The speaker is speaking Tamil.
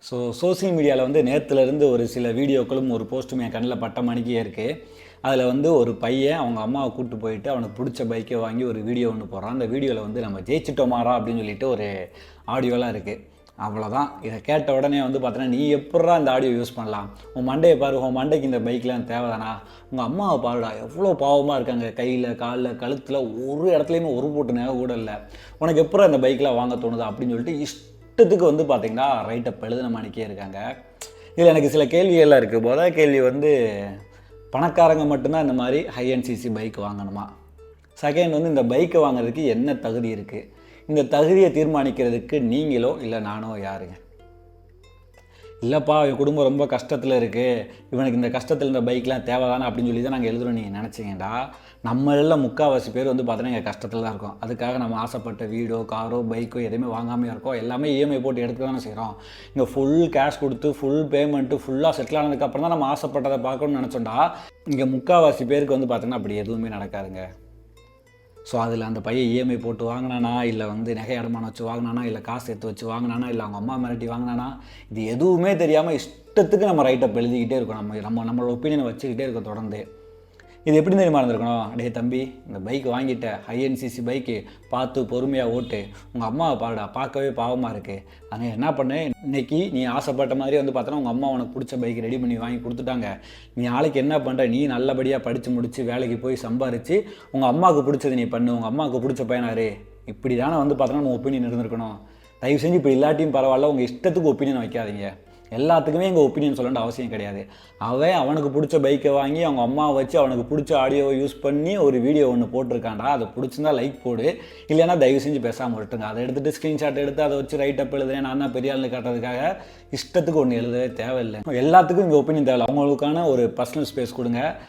சோசியல் மீடியாவில் வந்து நேற்றுலேருந்து ஒரு சில வீடியோக்களும் ஒரு போஸ்ட்டும் என் கண்ணில் பட்ட மணிக்கே இருக்குது. அதில் வந்து ஒரு பையன் அவங்க அம்மாவை கூப்பிட்டு போயிட்டு அவனுக்கு பிடிச்ச பைக்கை வாங்கி ஒரு வீடியோ ஒன்று போடுறான். அந்த வீடியோவில் வந்து நம்ம ஜெயிச்சிட்டோமாரா அப்படின்னு சொல்லிட்டு ஒரு ஆடியோலாம் இருக்குது. அவ்வளோதான். இதை கேட்ட உடனே வந்து பார்த்தோன்னா, நீ எப்பட்றா இந்த ஆடியோ யூஸ் பண்ணலாம்? உன் மண்டையை பாரு, உன் மண்டைக்கு இந்த பைக்லாம் தேவைதானா? உங்கள் அம்மாவை பாருடா, எவ்வளோ பாவமாக இருக்காங்க. கையில் காலில் கழுத்தில் ஒரு இடத்துலையுமே ஒரு போட்டு நகை கூட இல்லை. உனக்கு எப்பட்றா இந்த பைக்கெலாம் வாங்க தோணுது அப்படின்னு சொல்லிட்டு இஷ்டத்துக்கு வந்து பார்த்திங்கன்னா ரைட்டப் எழுதின மணிக்கே இருக்காங்க. இதில் எனக்கு சில கேள்விகள்லாம் இருக்குது. முதல் கேள்வி வந்து, பணக்காரங்க மட்டும்தான் இந்த மாதிரி ஹை அண்ட் சிசி பைக் வாங்கணுமா? செகண்ட் வந்து, இந்த பைக்கை வாங்குறதுக்கு என்ன தகுதி இருக்குது? இந்த தகுதியை தீர்மானிக்கிறதுக்கு நீங்களோ இல்லை நானோ யாருங்க? இல்லைப்பா, என் குடும்பம் ரொம்ப கஷ்டத்தில் இருக்குது, இவனுக்கு இந்த கஷ்டத்தில் இந்த பைக்லாம் தேவைதானே அப்படின்னு சொல்லி தான் நாங்கள் எழுதுகிறோம் நீங்கள் நினச்சிங்கடா. நம்மளெல்லாம் முக்கால்வாசி பேர் வந்து பார்த்தோன்னா எங்கள் கஷ்டத்தில் தான் இருக்கோம். அதுக்காக நம்ம ஆசைப்பட்ட வீடோ காரோ பைக்கோ எதுவுமே வாங்காமல் இருக்கோம். எல்லாமே இஎம்ஐ போட்டு எடுத்து தானே செய்கிறோம். இங்கே ஃபுல் கேஷ் கொடுத்து ஃபுல் பேமெண்ட்டு ஃபுல்லாக செட்டில் ஆனதுக்கப்புறம் தான் நம்ம ஆசைப்பட்டதை பார்க்கணும்னு நினச்சோண்டா. இங்கே முக்கால்வாசி பேருக்கு வந்து பார்த்தோன்னா அப்படி எதுவுமே நடக்காதுங்க. ஸோ அதில் அந்த பையன் இஎம்ஐ போட்டு வாங்கினானா, இல்லை வந்து நகை அடமானம் வச்சு வாங்கினானா, இல்லை காசு எடுத்து வச்சு வாங்கினானா, இல்லை அவங்க அம்மா மிரட்டி வாங்கினானா, இது எதுவுமே தெரியாமல் இஷ்டத்துக்கு நம்ம ரைட்டப் எழுதிக்கிட்டே இருக்கோம். நம்மளோட ஒப்பீனியனை வச்சுக்கிட்டே இருக்கோம் தொடர்ந்து. இது எப்படி தெரியுமா இருந்திருக்கணும்? டே தம்பி, இந்த பைக் வாங்கிட்ட, ஹை அண்ட் சிசி பைக்கு, பார்த்து பொறுமையாக ஓட்டு, உங்கள் அம்மாவை பாருடா, பார்க்கவே பாவமாக இருக்குது. ஆனால் என்ன பண்ணு, இன்றைக்கி நீ ஆசைப்பட்ட மாதிரி வந்து பார்த்தோன்னா உங்கள் அம்மா உனக்கு பிடிச்ச பைக் ரெடி பண்ணி வாங்கி கொடுத்துட்டாங்க. நீ நாளைக்கு என்ன பண்ணுற, நீ நல்லபடியாக படித்து முடித்து வேலைக்கு போய் சம்பாரித்து உங்கள் அம்மாவுக்கு பிடிச்சது நீ பண்ணு, உங்கள் அம்மாவுக்கு பிடிச்ச பையனாரு. இப்படி தானே வந்து பார்த்தோன்னா நம்ம ஒப்பீனியன் இருந்திருக்கணும். தயவு செஞ்சு இப்படி இல்லாட்டியும் பரவாயில்ல, உங்கள் இஷ்டத்துக்கு ஒப்பீனியன் வைக்காதீங்க. எல்லாத்துக்குமே எங்கள் ஒப்பீனியன் சொல்லணுன்ற அவசியம் கிடையாது. அவனுக்கு பிடிச்ச பைக்கை வாங்கி அவங்க அம்மாவை வச்சு அவனுக்கு பிடிச்ச ஆடியோவை யூஸ் பண்ணி ஒரு வீடியோ ஒன்று போட்டிருக்காண்டா. அதை பிடிச்சிருந்தா லைக் போடு, இல்லைன்னா தயவு செஞ்சு பேசாமல் விட்டுருங்க. அதை எடுத்துகிட்டு ஸ்க்ரீன்ஷாட் எடுத்து அதை வச்சு ரைட்டப் எழுதுறேன் நான் தான் பெரிய ஆள்னு காட்டுறதுக்காக இஷ்டத்துக்கு ஒன்று எழுதவே தேவையில்லை. எல்லாத்துக்கும் இங்கே ஒப்பீனியன் தேவையில்லை. அவங்களுக்கான ஒரு பர்சனல் ஸ்பேஸ் கொடுங்க.